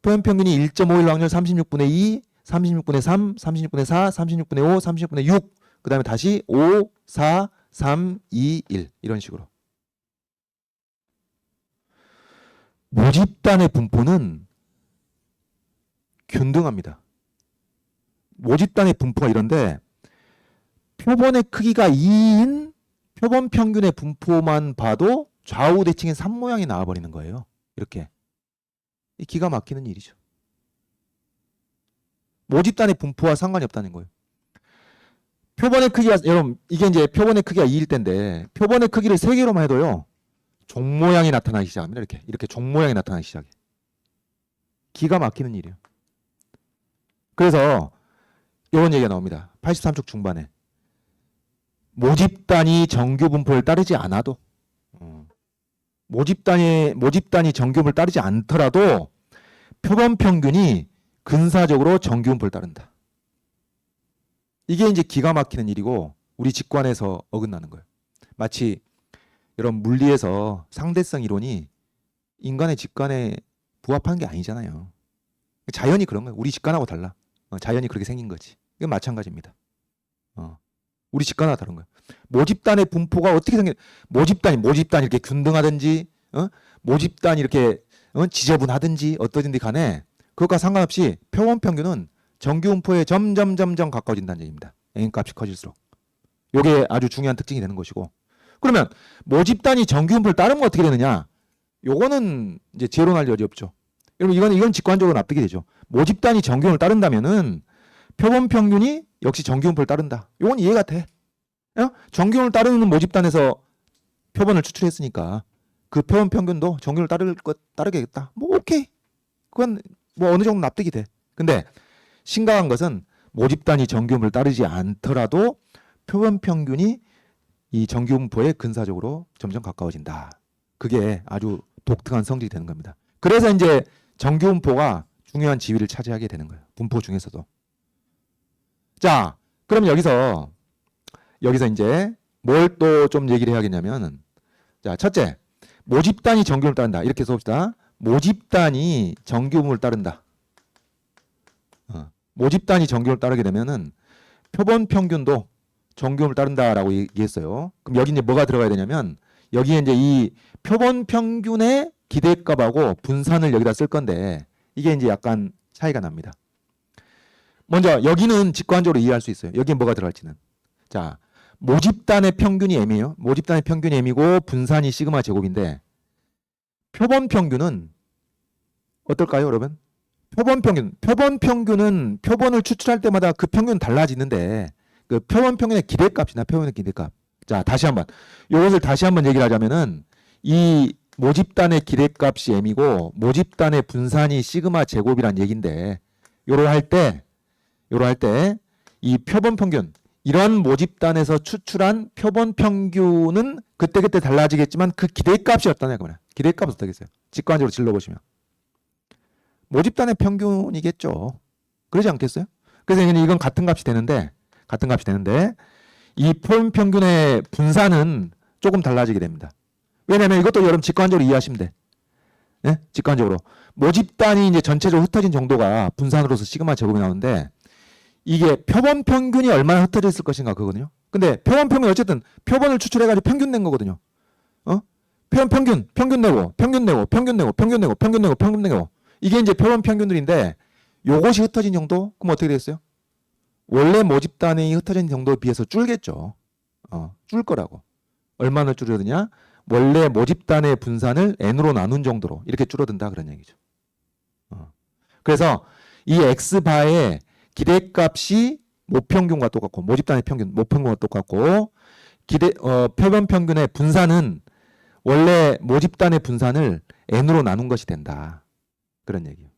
표본 평균이 1.5일 확률 36분의 2, 36분의 3, 36분의 4, 36분의 5, 36분의 6. 그 다음에 다시 5, 4, 3, 2, 1 이런 식으로. 모집단의 분포는 균등합니다. 모집단의 분포가 이런데 표본의 크기가 2인 표본 평균의 분포만 봐도 좌우 대칭의 3모양이 나와버리는 거예요. 이렇게. 이 기가 막히는 일이죠. 모집단의 분포와 상관이 없다는 거예요. 표본의 크기가 여러분 이게 이제 표본의 크기가 2일 때인데 표본의 크기를 3개로만 해도요. 종 모양이 나타나기 시작합니다. 이렇게 종 모양이 나타나기 시작해. 기가 막히는 일이에요. 그래서 이런 얘기가 나옵니다. 83쪽 중반에 모집단이 정규 분포를 따르지 않아도 모집단이 정규 분포를 따르지 않더라도 표본 평균이 근사적으로 정규 분포를 따른다. 이게 이제 기가 막히는 일이고 우리 직관에서 어긋나는 거예요. 마치 여러분 물리에서 상대성 이론이 인간의 직관에 부합하는 게 아니잖아요. 자연이 그런 거예요. 우리 직관하고 달라. 자연이 그렇게 생긴 거지. 이건 마찬가지입니다. 우리 직관하고 다른 거예요. 모집단의 분포가 어떻게 생긴? 모집단이 이렇게 균등하든지, 모집단이 이렇게 지저분하든지 어떠든지 간에 그것과 상관없이 표본 평균은 정규 분포에 점점 가까워진다는 얘기입니다. n 값이 커질수록. 이게 아주 중요한 특징이 되는 것이고. 그러면 모집단이 정규 분포를 따르면 어떻게 되느냐? 요거는 이제 제로날 여지 없죠. 여러분 이건 직관적으로 납득이 되죠. 모집단이 정규분포를 따른다면은 표본 평균이 역시 정규분포를 따른다. 요건 이해가 돼. 정규분포를 따르는 모집단에서 표본을 추출했으니까 그 표본 평균도 정규분포를 따르겠다. 뭐 오케이. 그건 뭐 어느 정도 납득이 돼. 근데 심각한 것은 모집단이 정규분포를 따르지 않더라도 표본 평균이 이 정규분포에 근사적으로 점점 가까워진다. 그게 아주 독특한 성질이 되는 겁니다. 그래서 이제 정규분포가 중요한 지위를 차지하게 되는 거예요. 분포 중에서도. 자, 그럼 여기서 이제 뭘 또 좀 얘기를 해야겠냐면, 자, 첫째, 모집단이 정규분포를 따른다. 이렇게 써봅시다. 모집단이 정규분포를 따른다. 모집단이 정규분포를 따르게 되면은 표본 평균도 정규분포를 따른다라고 얘기했어요. 그럼 여기 이제 뭐가 들어가야 되냐면, 여기에 이제 이 표본 평균의 기대값하고 분산을 여기다 쓸 건데, 이게 이제 약간 차이가 납니다. 먼저 여기는 직관적으로 이해할 수 있어요. 여기에 뭐가 들어갈지는. 자, 모집단의 평균이 m이에요. 모집단의 평균이 m이고 분산이 시그마 제곱인데, 표본 평균은 어떨까요, 여러분? 표본 평균은 표본을 추출할 때마다 그 평균은 달라지는데, 그 표본 평균의 기대값이나 표본의 기대값. 자, 다시 한번 이것을 다시 한번 얘기를 하자면은, 이 모집단의 기대값이 m이고 모집단의 분산이 시그마 제곱이란 얘기인데, 요럴 할 때 이 표본 평균, 이런 모집단에서 추출한 표본 평균은 그때그때 달라지겠지만 그 기대값이 어떠냐 그러면. 기대값은 어떻겠어요? 직관적으로 질러보시면 모집단의 평균이겠죠. 그러지 않겠어요? 그래서 이건 같은 값이 되는데 이 표본 평균의 분산은 조금 달라지게 됩니다. 왜냐하면 이것도 여러분 직관적으로 이해하시면 돼. 네? 직관적으로 모집단이 이제 전체적으로 흩어진 정도가 분산으로서 시그마 제곱이 나오는데, 이게 표본 평균이 얼마나 흩어져 있을 것인가 그거거든요. 근데 표본 평균 어쨌든 표본을 추출해가지고 평균 낸 거거든요. 표본 평균 내고 이게 이제 표본 평균들인데, 요것이 흩어진 정도? 그럼 어떻게 되겠어요? 원래 모집단이 흩어진 정도에 비해서 줄겠죠. 줄 거라고. 얼마나 줄어드냐? 원래 모집단의 분산을 n으로 나눈 정도로 이렇게 줄어든다 그런 얘기죠. 그래서 이 x바의 기대값이 모평균과 똑같고, 모집단의 평균 모평균과 똑같고, 표본 평균의 분산은 원래 모집단의 분산을 n으로 나눈 것이 된다. 그런 얘기예요.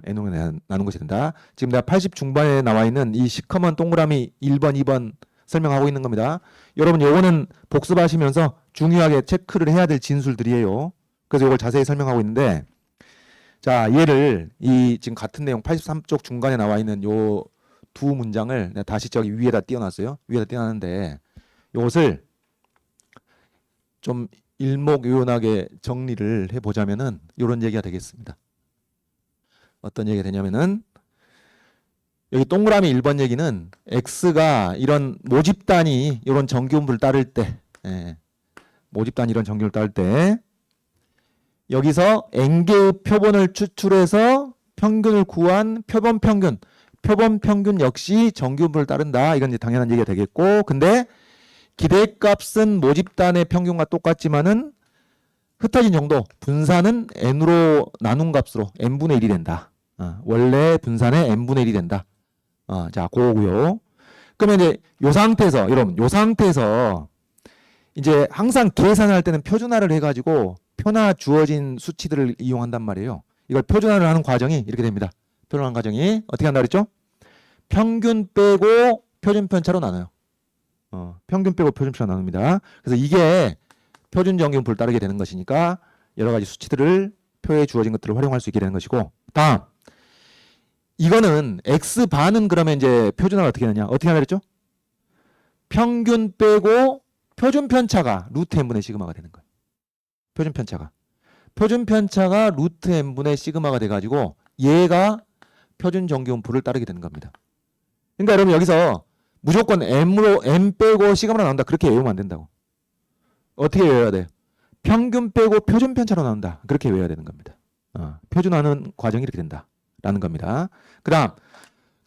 n으로 나눈 것이 된다. 지금 내가 80 중반에 나와 있는 이 시커먼 동그라미 1번, 2번 설명하고 있는 겁니다. 여러분 요거는 복습하시면서 중요하게 체크를 해야 될 진술들이에요. 그래서 이걸 자세히 설명하고 있는데, 자, 얘를 이 지금 같은 내용 83쪽 중간에 나와 있는 요 두 문장을 내가 다시 저기 위에다 띄워놨어요. 위에다 띄워놨는데, 요것을 좀 일목요연하게 정리를 해보자면은 이런 얘기가 되겠습니다. 어떤 얘기가 되냐면은, 여기 동그라미 1번 얘기는 x가 이런 모집단이 이런 정규분포를 따를 때, 모집단이 이런 정규분포를 따를 때 여기서 n개의 표본을 추출해서 평균을 구한 표본 평균 역시 정규분포를 따른다. 이건 이제 당연한 얘기가 되겠고, 근데 기대값은 모집단의 평균과 똑같지만은 흩어진 정도, 분산은 n으로 나눈 값으로 n분의 1이 된다. 원래 분산의 n분의 1이 된다. 자, 그거고요. 그러면 이제 요 상태에서 이제 항상 계산할 때는 표준화를 해가지고 표나 주어진 수치들을 이용한단 말이에요. 이걸 표준화를 하는 과정이 이렇게 됩니다. 표준화하는 과정이 어떻게 한다 그랬죠? 평균 빼고 표준편차로 나눠요. 평균 빼고 표준편차로 나눕니다. 그래서 이게 표준 정규분포를 따르게 되는 것이니까 여러 가지 수치들을 표에 주어진 것들을 활용할 수 있게 되는 것이고, 다음 이거는 x반은 그러면 이제 표준화가 어떻게 되느냐? 어떻게 하냐 그랬죠? 평균 빼고 표준 편차가 루트 n분의 시그마가 되는 거예요. 표준 편차가 루트 n분의 시그마가 돼가지고 얘가 표준 정규분포를 따르게 되는 겁니다. 그러니까 여러분 여기서 무조건 n 빼고 시그마로 나온다 그렇게 외우면 안 된다고. 어떻게 외워야 돼요? 평균 빼고 표준 편차로 나온다 그렇게 외워야 되는 겁니다. 표준화하는 과정이 이렇게 된다라는 겁니다. 그 다음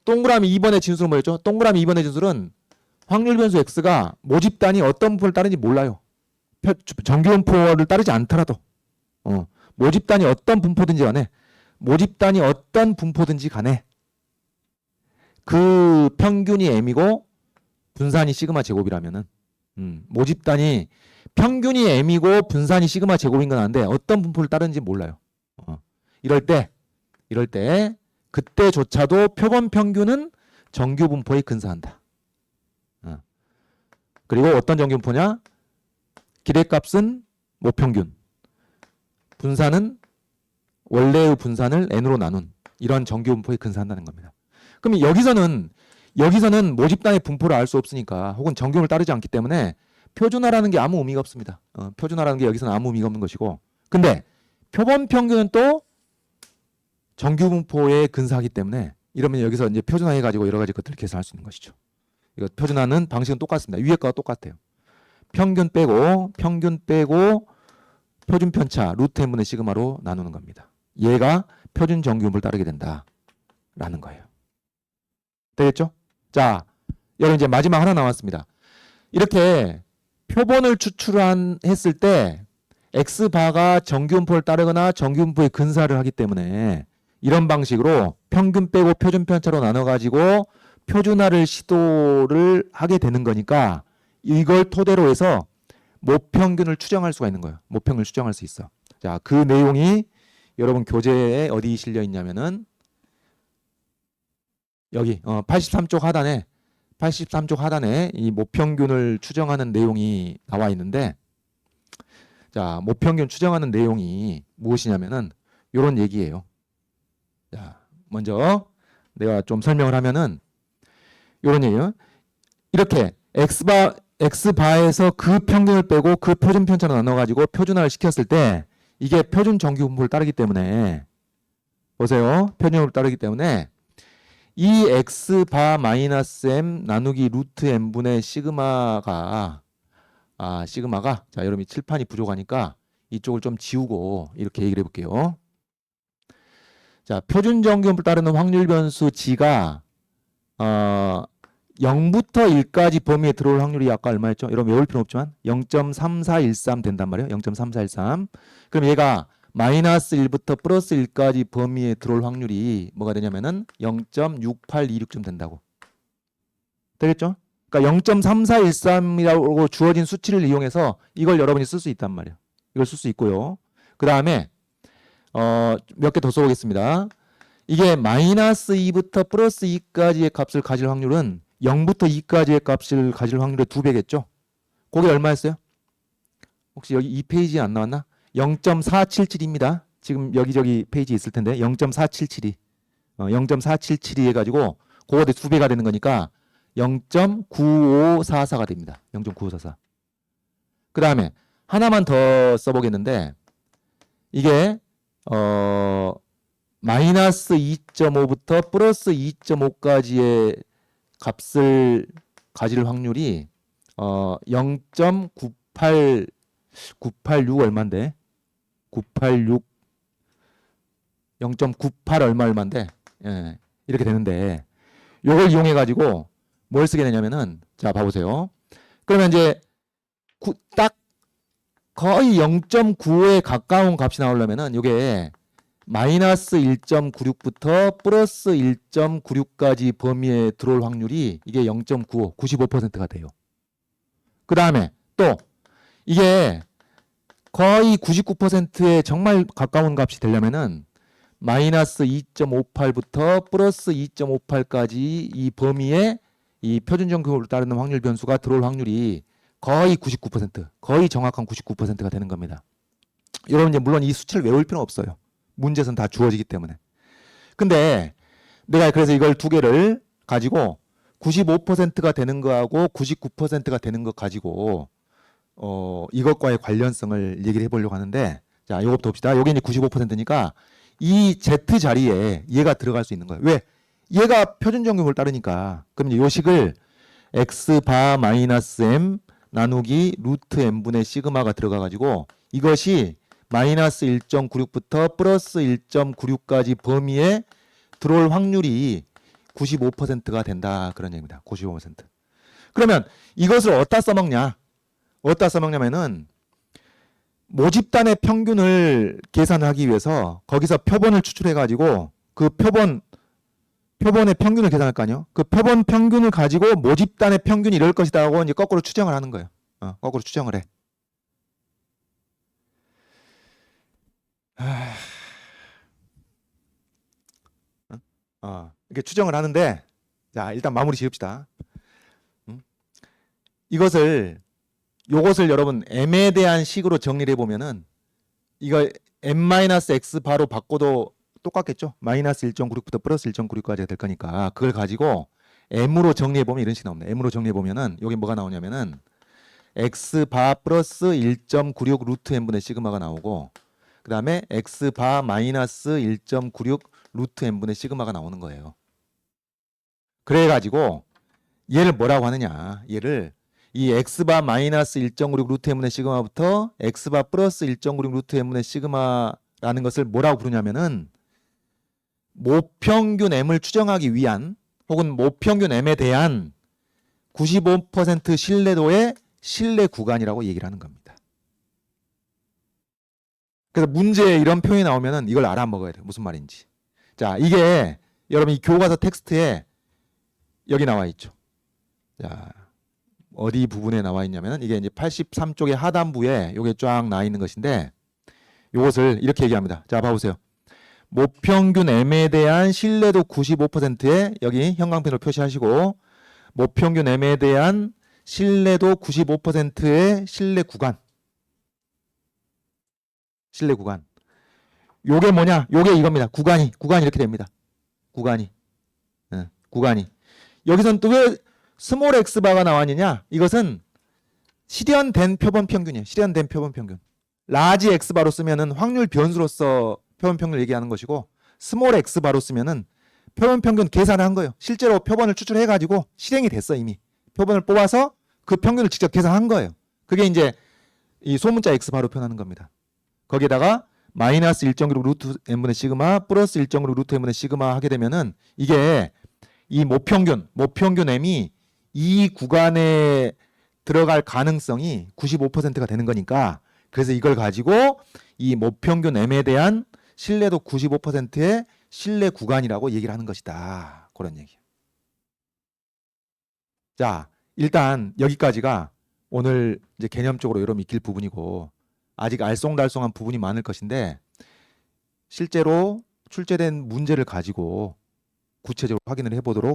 동그라미 2번의 진술은 뭐였죠? 동그라미 2번의 진술은 확률 변수 x가 모집단이 어떤 분포를 따르는지 몰라요. 정규분포를 따르지 않더라도 모집단이 어떤 분포든지 간에 그 평균이 m이고 분산이 시그마 제곱이라면은 모집단이 평균이 m이고 분산이 시그마 제곱인 건 아는데 어떤 분포를 따르는지 몰라요. 이럴 때 그때조차도 표본 평균은 정규 분포에 근사한다. 그리고 어떤 정규 분포냐? 기대값은 모평균, 분산은 원래의 분산을 n으로 나눈 이런 정규 분포에 근사한다는 겁니다. 그럼 여기서는 모집단의 분포를 알 수 없으니까 혹은 정규를 따르지 않기 때문에 표준화라는 게 아무 의미가 없습니다. 표준화라는 게 여기서는 아무 의미가 없는 것이고, 근데 표본 평균은 또 정규 분포에 근사하기 때문에 이러면 여기서 이제 표준화해 가지고 여러 가지 것들을 계산할 수 있는 것이죠. 이거 표준화는 방식은 똑같습니다. 위에 거와 똑같아요. 평균 빼고 표준 편차 루트 n분의 시그마로 나누는 겁니다. 얘가 표준 정규 분포를 따르게 된다라는 거예요. 되겠죠? 자, 여러분 이제 마지막 하나 남았습니다. 이렇게 표본을 했을 때 x바가 정규분포를 따르거나 정규분포에 근사를 하기 때문에 이런 방식으로 평균 빼고 표준 편차로 나눠가지고 표준화를 시도를 하게 되는 거니까 이걸 토대로 해서 모평균을 추정할 수가 있는 거예요. 모평균을 추정할 수 있어. 자, 그 내용이 여러분 교재에 어디 실려 있냐면은 여기 83쪽 하단에 이 모평균을 추정하는 내용이 나와 있는데, 자, 모평균 추정하는 내용이 무엇이냐면은 이런 얘기예요. 자, 먼저 내가 좀 설명을 하면은 이런 얘기예요. 이렇게 x바에서 그 평균을 빼고 그 표준 편차로 나눠가지고 표준화를 시켰을 때 이게 표준 정규 분포를 따르기 때문에 보세요. 표준을 따르기 때문에 이 x바 마이너스 m 나누기 루트 n분의 시그마가 자, 여러분이 칠판이 부족하니까 이쪽을 좀 지우고 이렇게 얘기를 해볼게요. 자, 표준 정규 분포를 따르는 확률 변수 g가 0부터 1까지 범위에 들어올 확률이 아까 얼마였죠? 여러분 외울 필요는 없지만 0.3413 된단 말이에요. 0.3413. 그럼 얘가 마이너스 1부터 플러스 1까지 범위에 들어올 확률이 뭐가 되냐면은 0.6826쯤 된다고. 되겠죠? 그러니까 0.3413이라고 주어진 수치를 이용해서 이걸 여러분이 쓸 수 있단 말이에요. 이걸 쓸 수 있고요. 그 다음에 몇 개 더 써보겠습니다. 이게 마이너스 2부터 플러스 2까지의 값을 가질 확률은 0부터 2까지의 값을 가질 확률의 2배겠죠? 그게 얼마였어요? 혹시 여기 이 페이지에 안 나왔나? 0.477입니다. 지금 여기저기 페이지 있을 텐데 0.477이 0.477이 해가지고 그거에 2배가 되는 거니까 0.9544가 됩니다. 0.9544. 그 다음에 하나만 더 써보겠는데 이게 마이너스 2.5부터 플러스 2.5까지의 값을 가질 확률이 986 얼마인데? 0.98 얼마인데? 예, 이렇게 되는데 이걸 이용해 가지고 뭘 쓰게 되냐면은 자, 봐보세요. 그러면 이제 딱 거의 0.95에 가까운 값이 나오려면은 이게 마이너스 1.96부터 플러스 1.96까지 범위에 들어올 확률이 이게 0.95, 95%가 돼요. 그 다음에 또 이게 거의 99%에 정말 가까운 값이 되려면은 마이너스 2.58부터 플러스 2.58까지 이 범위에 이 표준정규를 따르는 확률 변수가 들어올 확률이 거의 99%, 거의 정확한 99%가 되는 겁니다. 여러분 이제 물론 이 수치를 외울 필요는 없어요. 문제에서는 다 주어지기 때문에. 근데 내가 그래서 이걸 두 개를 가지고 95%가 되는 거하고 99%가 되는 거 가지고 이것과의 관련성을 얘기를 해보려고 하는데, 자, 이것부터 봅시다. 여기 이제 95%니까 이 Z 자리에 얘가 들어갈 수 있는 거예요. 왜? 얘가 표준정규모를 따르니까. 그럼 이제 요 식을 x 바 마이너스 m 나누기 루트 m분의 시그마가 들어가가지고 이것이 마이너스 1.96부터 플러스 1.96까지 범위에 들어올 확률이 95%가 된다. 그런 얘기입니다. 95%. 그러면 이것을 어디다 써먹냐? 어디다 써먹냐면은 모집단의 평균을 계산하기 위해서 거기서 표본을 추출해가지고 그 표본의 평균을 계산할 거 아니에요? 그 표본 평균을 가지고 모집단의 평균이 이럴 것이다 하고 이제 거꾸로 추정을 하는 거예요. 거꾸로 추정을 해. 이렇게 추정을 하는데, 자, 일단 마무리 지읍시다. 요것을 여러분 m에 대한 식으로 정리를 해보면은 이거 m-x 바로 바꿔도 똑같겠죠? 마이너스 1.96부터 플러스 1.96까지가 될 거니까 그걸 가지고 m으로 정리해보면 이런 식이 나옵니다. m으로 정리해보면은 여기 뭐가 나오냐면은 x 바 플러스 1.96 루트 m분의 시그마가 나오고 그 다음에 x 바 마이너스 1.96 루트 m분의 시그마가 나오는 거예요. 그래가지고 얘를 뭐라고 하느냐, 얘를 이 x바 마이너스 1.96 루트 m분의 시그마부터 x바 플러스 1.96 루트 m분의 시그마라는 것을 뭐라고 부르냐면은 모평균 m을 추정하기 위한 혹은 모평균 m에 대한 95% 신뢰도의 신뢰 구간이라고 얘기를 하는 겁니다. 그래서 문제에 이런 표현이 나오면은 이걸 알아먹어야 돼요. 무슨 말인지. 자, 이게 여러분 이 교과서 텍스트에 여기 나와 있죠. 자, 어디 부분에 나와 있냐면은 이게 이제 83쪽의 하단부에 요게 쫙 나와 있는 것인데 요것을 이렇게 얘기합니다. 자, 봐보세요. 모평균 m에 대한 신뢰도 95%에 여기 형광펜으로 표시하시고 모평균 m에 대한 신뢰도 95%의 신뢰 구간. 신뢰 구간. 요게 뭐냐? 요게 이겁니다. 구간이 이렇게 됩니다. 구간이. 여기선 또 왜 스몰 x바가 나왔느냐? 이것은 실현된 표본 평균이에요. 실현된 표본 평균. 라지 x바로 쓰면은 확률 변수로서 표본 평균을 얘기하는 것이고 스몰 x바로 쓰면은 표본 평균 계산을 한 거예요. 실제로 표본을 추출해 가지고 실행이 됐어 이미. 표본을 뽑아서 그 평균을 직접 계산한 거예요. 그게 이제 이 소문자 x바로 표현하는 겁니다. 거기에다가 마이너스 1.96 루트 m분의 시그마 플러스 1.96 루트 m분의 시그마 하게 되면은 이게 이 모평균 m이 이 구간에 들어갈 가능성이 95%가 되는 거니까 그래서 이걸 가지고 이 모평균 m에 대한 신뢰도 95%의 신뢰 구간이라고 얘기를 하는 것이다. 그런 얘기예요. 자, 일단 여기까지가 오늘 이제 개념적으로 여러분 익힐 부분이고 아직 알쏭달쏭한 부분이 많을 것인데 실제로 출제된 문제를 가지고 구체적으로 확인을 해보도록